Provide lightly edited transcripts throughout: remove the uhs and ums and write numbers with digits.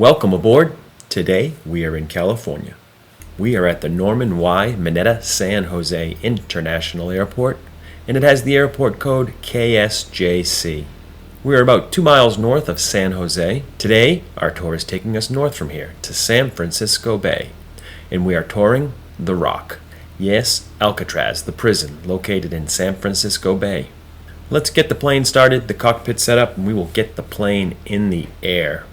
Welcome aboard. Today we are in California. We are at the Norman Y. Mineta San Jose International Airport, and it has the airport code KSJC. We are about 2 miles north of San Jose. Today, our tour is taking us north from here to San Francisco Bay, and we are touring The Rock. Yes, Alcatraz, the prison located in San Francisco Bay. Let's get the plane started, the cockpit set up, and we will get the plane in the air.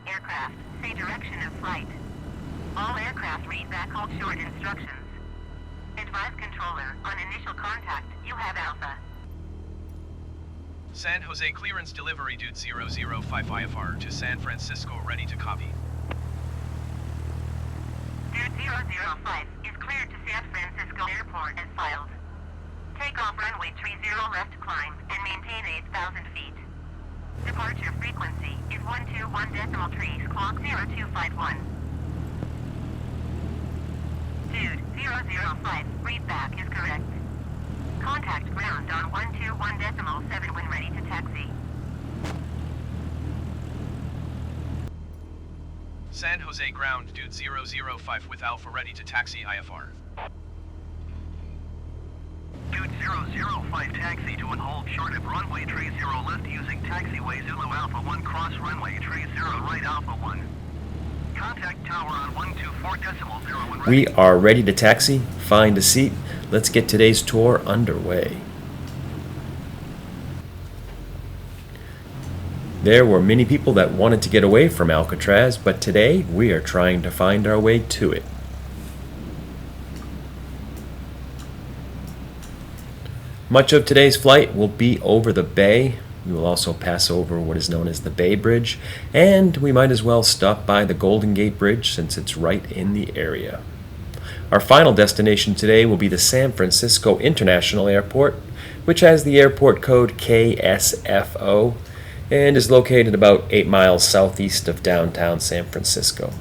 Aircraft, say direction of flight. All aircraft read back hold short instructions. Advise controller, on initial contact, you have Alpha. San Jose clearance delivery dude 005 IFR to San Francisco, ready to copy. Dude 005 is cleared to San Francisco Airport as filed. Takeoff runway 30 left climb and maintain 8,000 feet. Departure frequency is 121.3 squawk 0251. Dude 005, readback is correct. Contact ground on 121.7 when ready to taxi. San Jose ground dude 005 with Alpha ready to taxi IFR. Dude 005 taxi to and hold short of runway 30 left using taxiway Zulu Alpha 1 cross runway 30 right Alpha 1. Contact tower on 124.01. We are ready to taxi. Find a seat. Let's get today's tour underway. There were many people that wanted to get away from Alcatraz, but today we are trying to find our way to it. Much of today's flight will be over the bay. We will also pass over what is known as the Bay Bridge, and we might as well stop by the Golden Gate Bridge since it's right in the area. Our final destination today will be the San Francisco International Airport, which has the airport code KSFO and is located about 8 miles southeast of downtown San Francisco.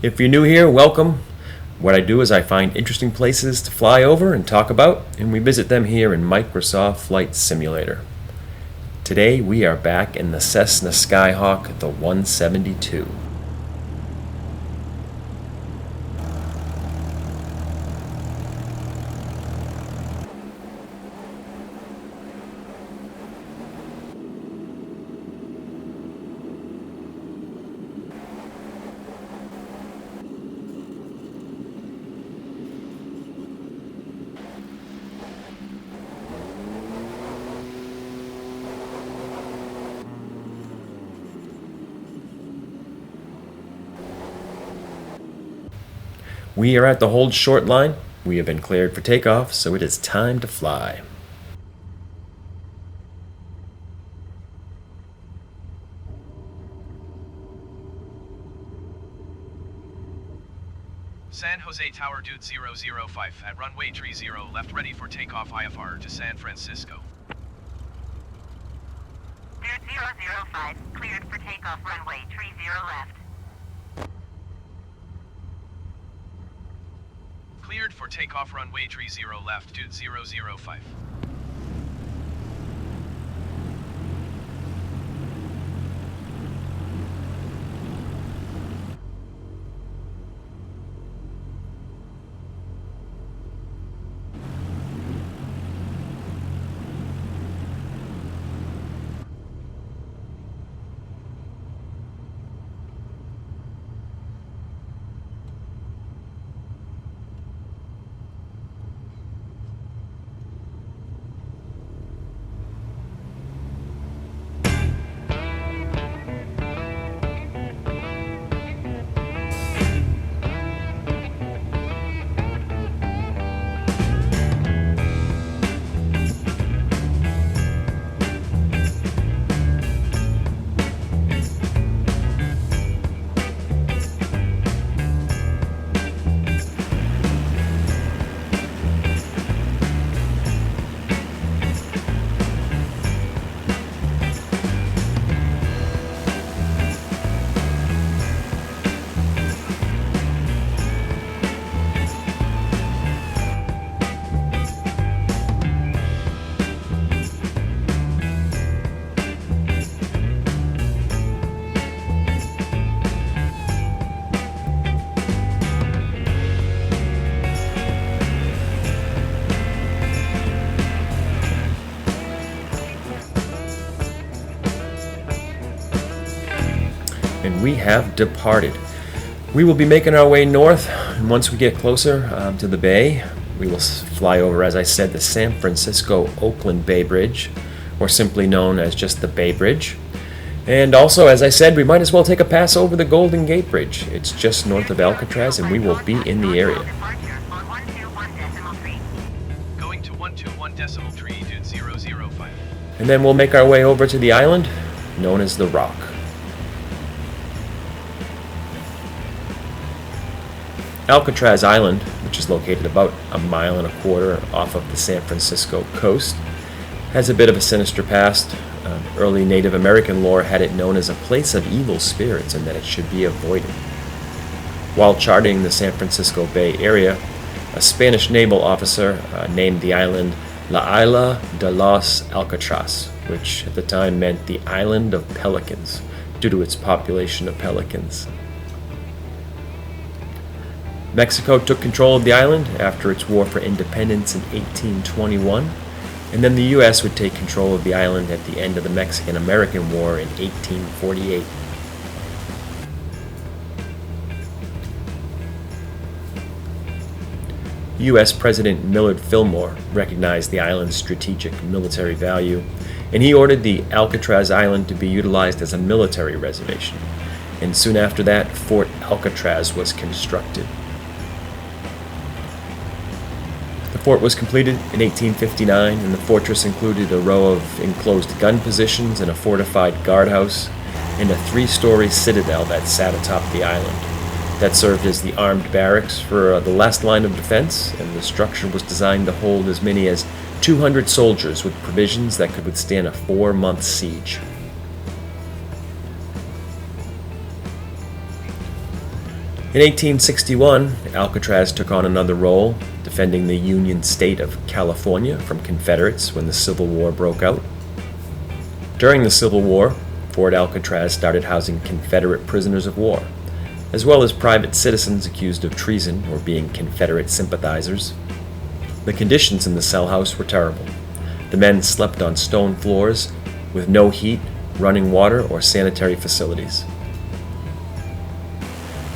If you're new here, welcome. What I do is I find interesting places to fly over and talk about, and we visit them here in Microsoft Flight Simulator. Today we are back in the Cessna Skyhawk, the 172. We are at the hold short line. We have been cleared for takeoff, so it is time to fly. San Jose Tower dude 005 at runway 30 left ready for takeoff IFR to San Francisco. Dude 005, cleared for takeoff runway 30 left. Cleared for takeoff runway 30 left dude 005. we have departed. We will be making our way north, and once we get closer to the bay, we will fly over, as I said, the San Francisco-Oakland Bay Bridge, or simply known as just the Bay Bridge. And also, as I said, we might as well take a pass over the Golden Gate Bridge. It's just north of Alcatraz, and we will be in the area. Going to 121.3, dude 005. And then we'll make our way over to the island, known as the Rock. Alcatraz Island, which is located about 1.25 miles off of the San Francisco coast, has a bit of a sinister past. Early Native American lore had it known as a place of evil spirits and that it should be avoided. While charting the San Francisco Bay Area, a Spanish naval officer named the island La Isla de los Alcatraz, which at the time meant the Island of Pelicans, due to its population of pelicans. Mexico took control of the island after its war for independence in 1821, and then the U.S. would take control of the island at the end of the Mexican-American War in 1848. U.S. President Millard Fillmore recognized the island's strategic military value, and he ordered the Alcatraz Island to be utilized as a military reservation, and soon after that, Fort Alcatraz was constructed. The fort was completed in 1859, and the fortress included a row of enclosed gun positions and a fortified guardhouse, and a 3-story citadel that sat atop the island. That served as the armed barracks for the last line of defense, and the structure was designed to hold as many as 200 soldiers with provisions that could withstand a 4-month siege. In 1861, Alcatraz took on another role, defending the Union state of California from Confederates when the Civil War broke out. During the Civil War, Fort Alcatraz started housing Confederate prisoners of war, as well as private citizens accused of treason or being Confederate sympathizers. The conditions in the cell house were terrible. The men slept on stone floors with no heat, running water, or sanitary facilities.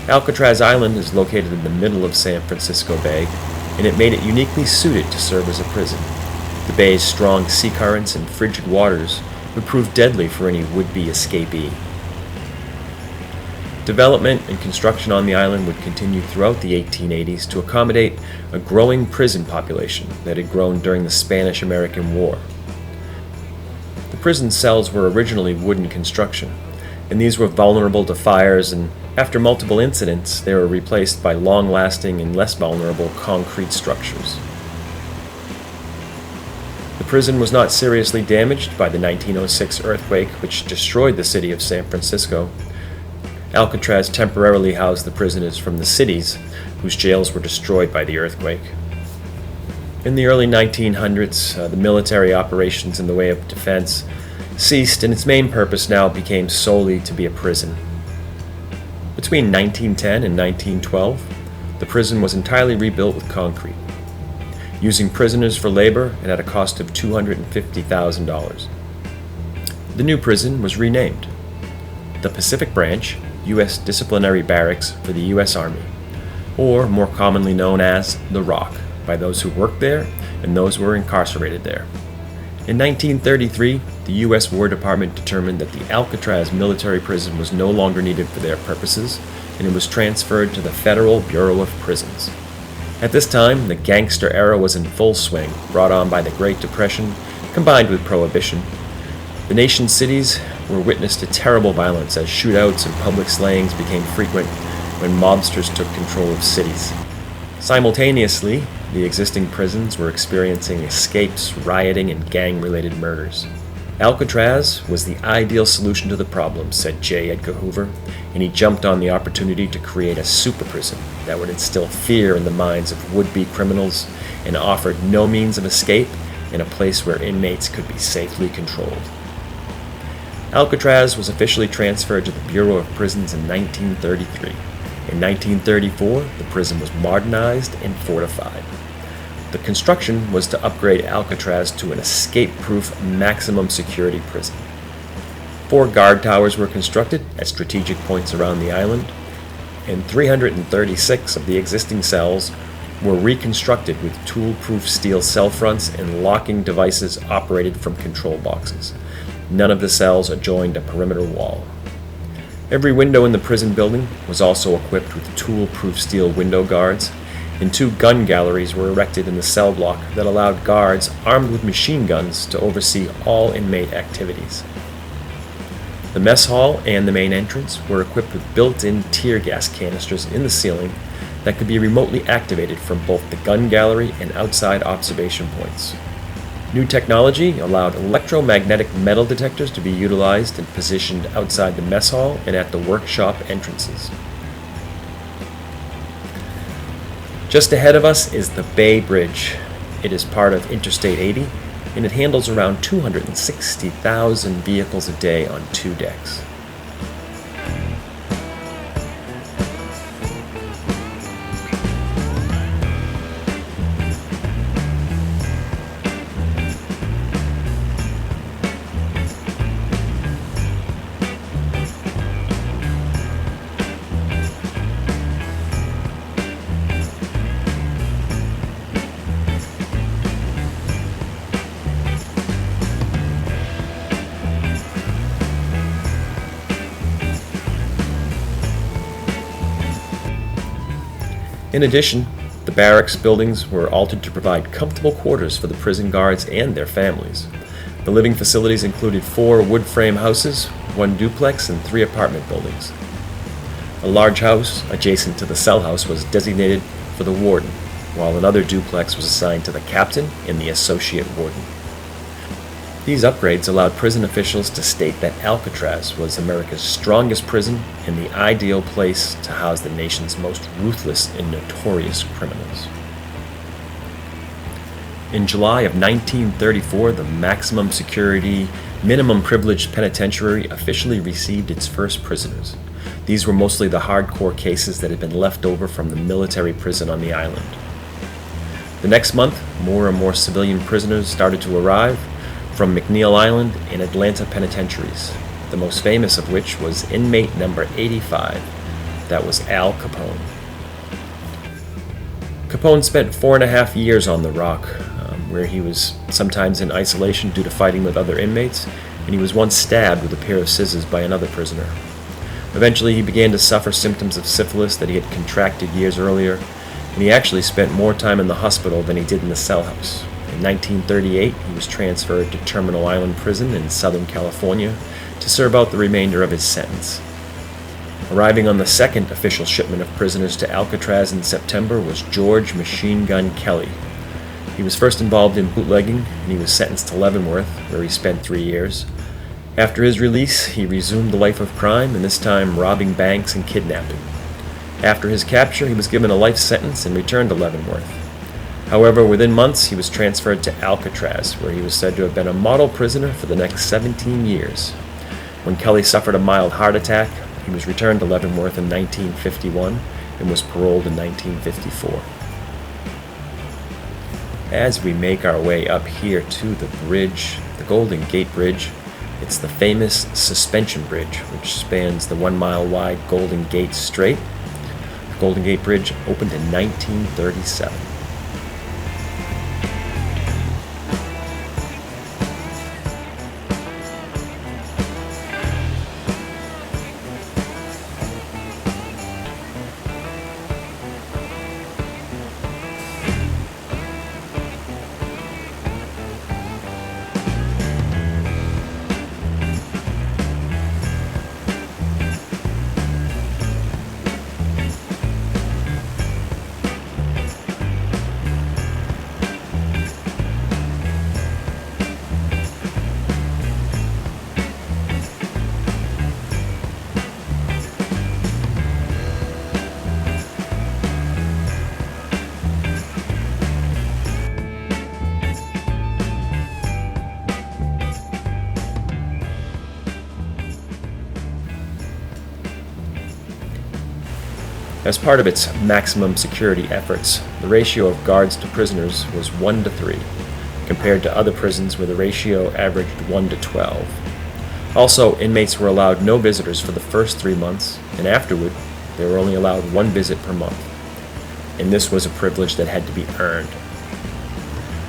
Alcatraz Island is located in the middle of San Francisco Bay, and it made it uniquely suited to serve as a prison. The bay's strong sea currents and frigid waters would prove deadly for any would-be escapee. Development and construction on the island would continue throughout the 1880s to accommodate a growing prison population that had grown during the Spanish-American War. The prison cells were originally wooden construction, and these were vulnerable to fires, and after multiple incidents, they were replaced by long-lasting and less vulnerable concrete structures. The prison was not seriously damaged by the 1906 earthquake, which destroyed the city of San Francisco. Alcatraz temporarily housed the prisoners from the cities whose jails were destroyed by the earthquake. In the early 1900s, the military operations in the way of defense ceased, and its main purpose now became solely to be a prison. Between 1910 and 1912, the prison was entirely rebuilt with concrete, using prisoners for labor and at a cost of $250,000. The new prison was renamed the Pacific Branch U.S. Disciplinary Barracks for the U.S. Army, or more commonly known as the Rock, by those who worked there and those who were incarcerated there. In 1933, the U.S. War Department determined that the Alcatraz military prison was no longer needed for their purposes, and it was transferred to the Federal Bureau of Prisons. At this time, the gangster era was in full swing, brought on by the Great Depression, combined with Prohibition. The nation's cities were witness to terrible violence as shootouts and public slayings became frequent when mobsters took control of cities. Simultaneously, the existing prisons were experiencing escapes, rioting, and gang-related murders. Alcatraz was the ideal solution to the problem, said J. Edgar Hoover, and he jumped on the opportunity to create a super prison that would instill fear in the minds of would-be criminals and offered no means of escape in a place where inmates could be safely controlled. Alcatraz was officially transferred to the Bureau of Prisons in 1933. In 1934, the prison was modernized and fortified. The construction was to upgrade Alcatraz to an escape-proof maximum security prison. 4 guard towers were constructed at strategic points around the island, and 336 of the existing cells were reconstructed with tool-proof steel cell fronts and locking devices operated from control boxes. None of the cells adjoined a perimeter wall. Every window in the prison building was also equipped with tool-proof steel window guards, and 2 gun galleries were erected in the cell block that allowed guards armed with machine guns to oversee all inmate activities. The mess hall and the main entrance were equipped with built-in tear gas canisters in the ceiling that could be remotely activated from both the gun gallery and outside observation points. New technology allowed electromagnetic metal detectors to be utilized and positioned outside the mess hall and at the workshop entrances. Just ahead of us is the Bay Bridge. It is part of Interstate 80, and it handles around 260,000 vehicles a day on 2 decks. In addition, the barracks buildings were altered to provide comfortable quarters for the prison guards and their families. The living facilities included 4 wood frame houses, 1 duplex, and 3 apartment buildings. A large house adjacent to the cell house was designated for the warden, while another duplex was assigned to the captain and the associate warden. These upgrades allowed prison officials to state that Alcatraz was America's strongest prison and the ideal place to house the nation's most ruthless and notorious criminals. In July of 1934, the maximum security, minimum privilege penitentiary officially received its first prisoners. These were mostly the hardcore cases that had been left over from the military prison on the island. The next month, more and more civilian prisoners started to arrive from McNeil Island and Atlanta penitentiaries, the most famous of which was inmate number 85. That was Al Capone. Capone spent 4.5 years on the Rock, where he was sometimes in isolation due to fighting with other inmates, and he was once stabbed with a pair of scissors by another prisoner. Eventually, he began to suffer symptoms of syphilis that he had contracted years earlier, and he actually spent more time in the hospital than he did in the cell house. In 1938, he was transferred to Terminal Island Prison in Southern California to serve out the remainder of his sentence. Arriving on the second official shipment of prisoners to Alcatraz in September was George Machine Gun Kelly. He was first involved in bootlegging, and he was sentenced to Leavenworth, where he spent 3 years. After his release, he resumed the life of crime, and this time robbing banks and kidnapping. After his capture, he was given a life sentence and returned to Leavenworth. However, within months, he was transferred to Alcatraz, where he was said to have been a model prisoner for the next 17 years. When Kelly suffered a mild heart attack, he was returned to Leavenworth in 1951 and was paroled in 1954. As we make our way up here to the bridge, the Golden Gate Bridge, it's the famous Suspension Bridge, which spans the 1-mile-wide Golden Gate Strait. The Golden Gate Bridge opened in 1937. As part of its maximum security efforts, the ratio of guards to prisoners was 1 to 3, compared to other prisons where the ratio averaged 1 to 12. Also, inmates were allowed no visitors for the first 3 months, and afterward, they were only allowed 1 visit per month. And this was a privilege that had to be earned.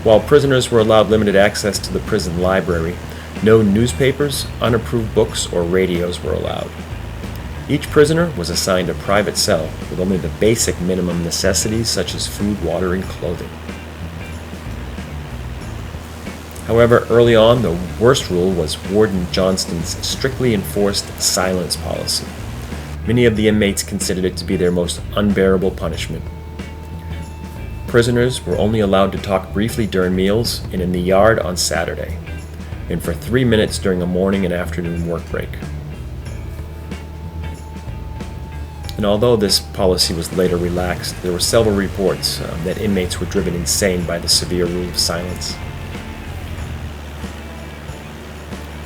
While prisoners were allowed limited access to the prison library, no newspapers, unapproved books, or radios were allowed. Each prisoner was assigned a private cell with only the basic minimum necessities such as food, water, and clothing. However, early on, the worst rule was Warden Johnston's strictly enforced silence policy. Many of the inmates considered it to be their most unbearable punishment. Prisoners were only allowed to talk briefly during meals and in the yard on Saturday, and for 3 minutes during a morning and afternoon work break. And although this policy was later relaxed, there were several reports that inmates were driven insane by the severe rule of silence.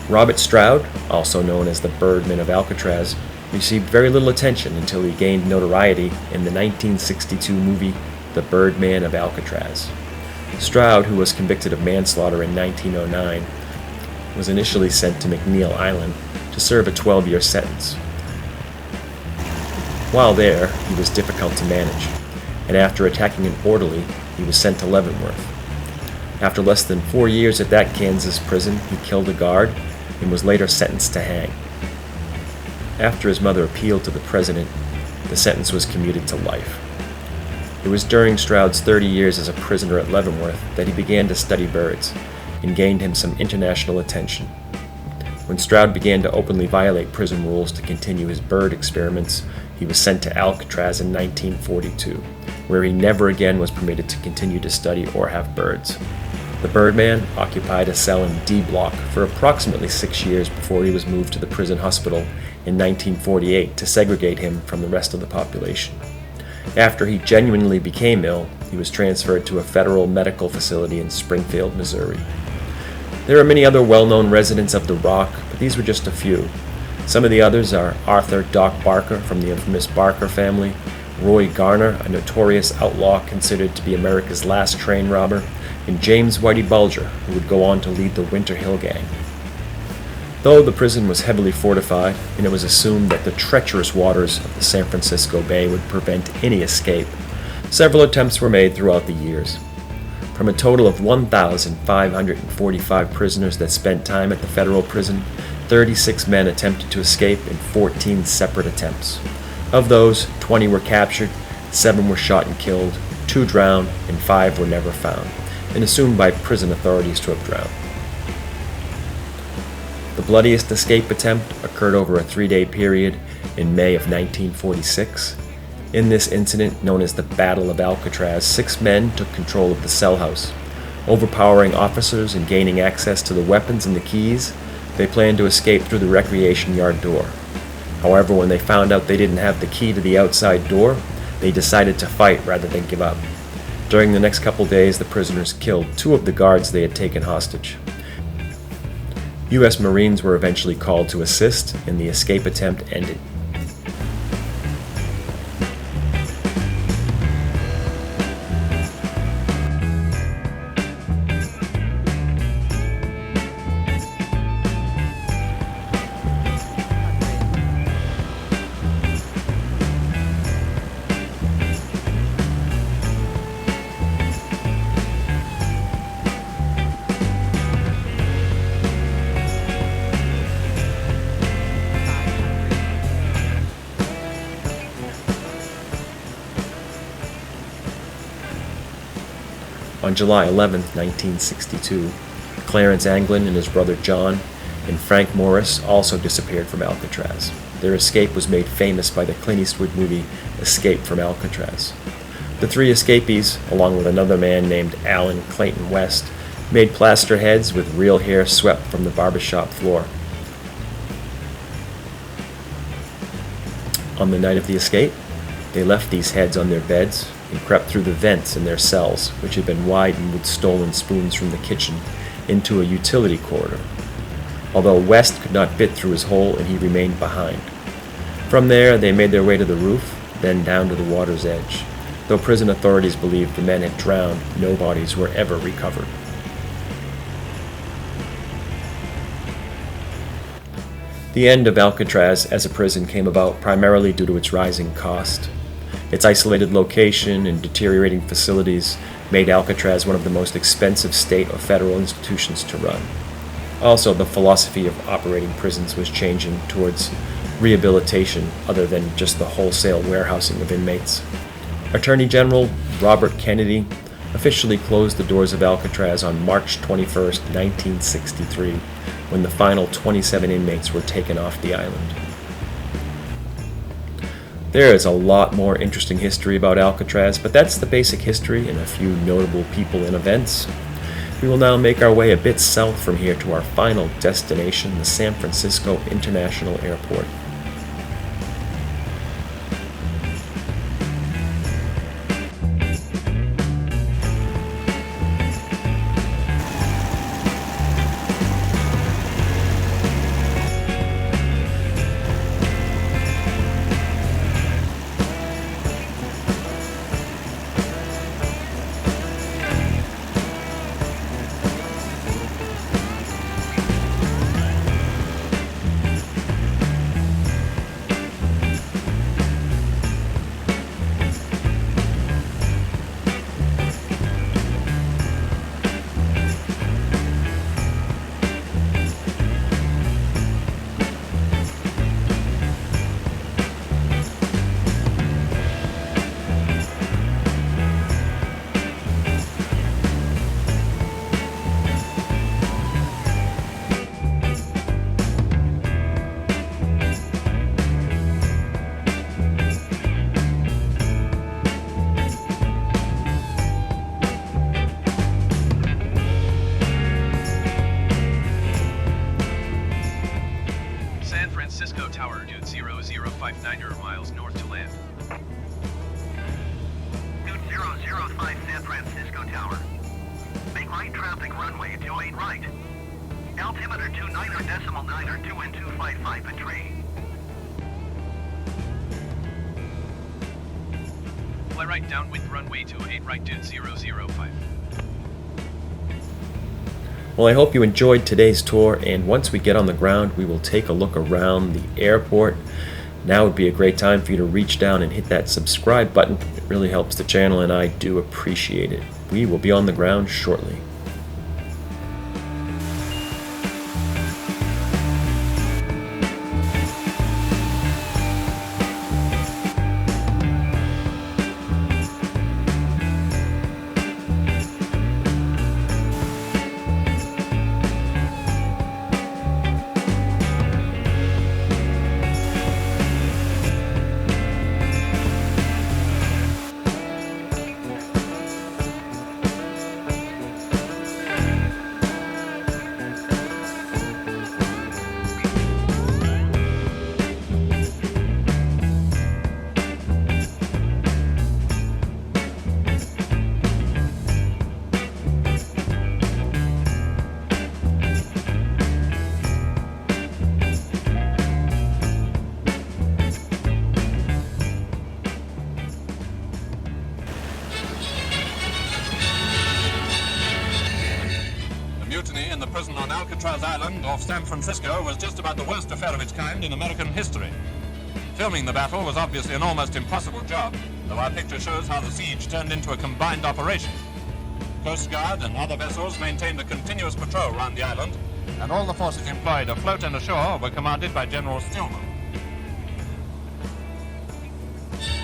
Robert Stroud, also known as the Birdman of Alcatraz, received very little attention until he gained notoriety in the 1962 movie The Birdman of Alcatraz. Stroud, who was convicted of manslaughter in 1909, was initially sent to McNeil Island to serve a 12-year sentence. While there, he was difficult to manage, and after attacking an orderly, he was sent to Leavenworth. After less than 4 years at that Kansas prison, he killed a guard and was later sentenced to hang. After his mother appealed to the president, the sentence was commuted to life. It was during Stroud's 30 years as a prisoner at Leavenworth that he began to study birds and gained him some international attention. When Stroud began to openly violate prison rules to continue his bird experiments, he was sent to Alcatraz in 1942, where he never again was permitted to continue to study or have birds. The Birdman occupied a cell in D Block for approximately 6 years before he was moved to the prison hospital in 1948 to segregate him from the rest of the population. After he genuinely became ill, he was transferred to a federal medical facility in Springfield, Missouri. There are many other well-known residents of the Rock, but these were just a few. Some of the others are Arthur Doc Barker from the infamous Barker family, Roy Garner, a notorious outlaw considered to be America's last train robber, and James Whitey Bulger, who would go on to lead the Winter Hill Gang. Though the prison was heavily fortified, and it was assumed that the treacherous waters of the San Francisco Bay would prevent any escape, several attempts were made throughout the years. From a total of 1,545 prisoners that spent time at the federal prison, 36 men attempted to escape in 14 separate attempts. Of those, 20 were captured, 7 were shot and killed, 2 drowned, and 5 were never found, and assumed by prison authorities to have drowned. The bloodiest escape attempt occurred over a 3-day period in May of 1946. In this incident, known as the Battle of Alcatraz, 6 men took control of the cell house. Overpowering officers and gaining access to the weapons and the keys, they planned to escape through the recreation yard door. However, when they found out they didn't have the key to the outside door, they decided to fight rather than give up. During the next couple days, the prisoners killed 2 of the guards they had taken hostage. U.S. Marines were eventually called to assist, and the escape attempt ended. On July 11, 1962, Clarence Anglin and his brother John and Frank Morris also disappeared from Alcatraz. Their escape was made famous by the Clint Eastwood movie Escape from Alcatraz. The 3 escapees, along with another man named Alan Clayton West, made plaster heads with real hair swept from the barbershop floor. On the night of the escape, they left these heads on their beds and crept through the vents in their cells, which had been widened with stolen spoons from the kitchen, into a utility corridor. Although West could not fit through his hole and he remained behind. From there, they made their way to the roof, then down to the water's edge. Though prison authorities believed the men had drowned, no bodies were ever recovered. The end of Alcatraz as a prison came about primarily due to its rising cost. Its isolated location and deteriorating facilities made Alcatraz one of the most expensive state or federal institutions to run. Also, the philosophy of operating prisons was changing towards rehabilitation other than just the wholesale warehousing of inmates. Attorney General Robert Kennedy officially closed the doors of Alcatraz on March 21, 1963, when the final 27 inmates were taken off the island. There is a lot more interesting history about Alcatraz, but that's the basic history and a few notable people and events. We will now make our way a bit south from here to our final destination, the San Francisco International Airport. San Francisco Tower, dude 0059 miles north to land. Dude 005 San Francisco Tower. Make right traffic runway 28 right. Altimeter 29.9 or 2 and 255 at tree. Fly right downwind runway 28 right, dude 005. Well, I hope you enjoyed today's tour, and once we get on the ground, we will take a look around the airport. Now would be a great time for you to reach down and hit that subscribe button. It really helps the channel, and I do appreciate it. We will be on the ground shortly. Mutiny in the prison on Alcatraz Island off San Francisco was just about the worst affair of its kind in American history. Filming the battle was obviously an almost impossible job, though our picture shows how the siege turned into a combined operation. Coast Guard and other vessels maintained a continuous patrol around the island, and all the forces employed afloat and ashore were commanded by General Stillman.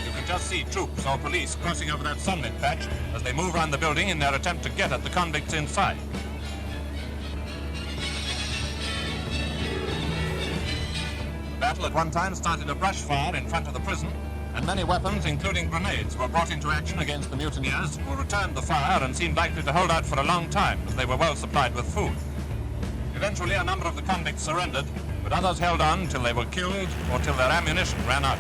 You can just see troops or police crossing over that sunlit patch as they move around the building in their attempt to get at the convicts inside. The battle at one time started a brush fire in front of the prison, and many weapons, including grenades, were brought into action against the mutineers, who returned the fire and seemed likely to hold out for a long time, as they were well supplied with food. Eventually, a number of the convicts surrendered, but others held on till they were killed or till their ammunition ran out.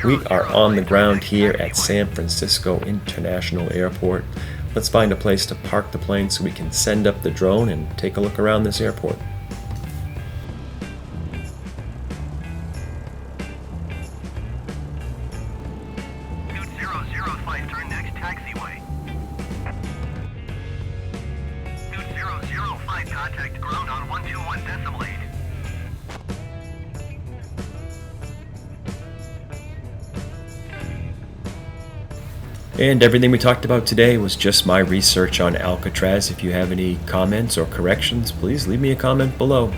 We are on the ground here at San Francisco International Airport. Let's find a place to park the plane so we can send up the drone and take a look around this airport. Scoot 005, turn next taxiway. Scoot 005, contact ground on 121.8. And everything we talked about today was just my research on Alcatraz. If you have any comments or corrections, please leave me a comment below.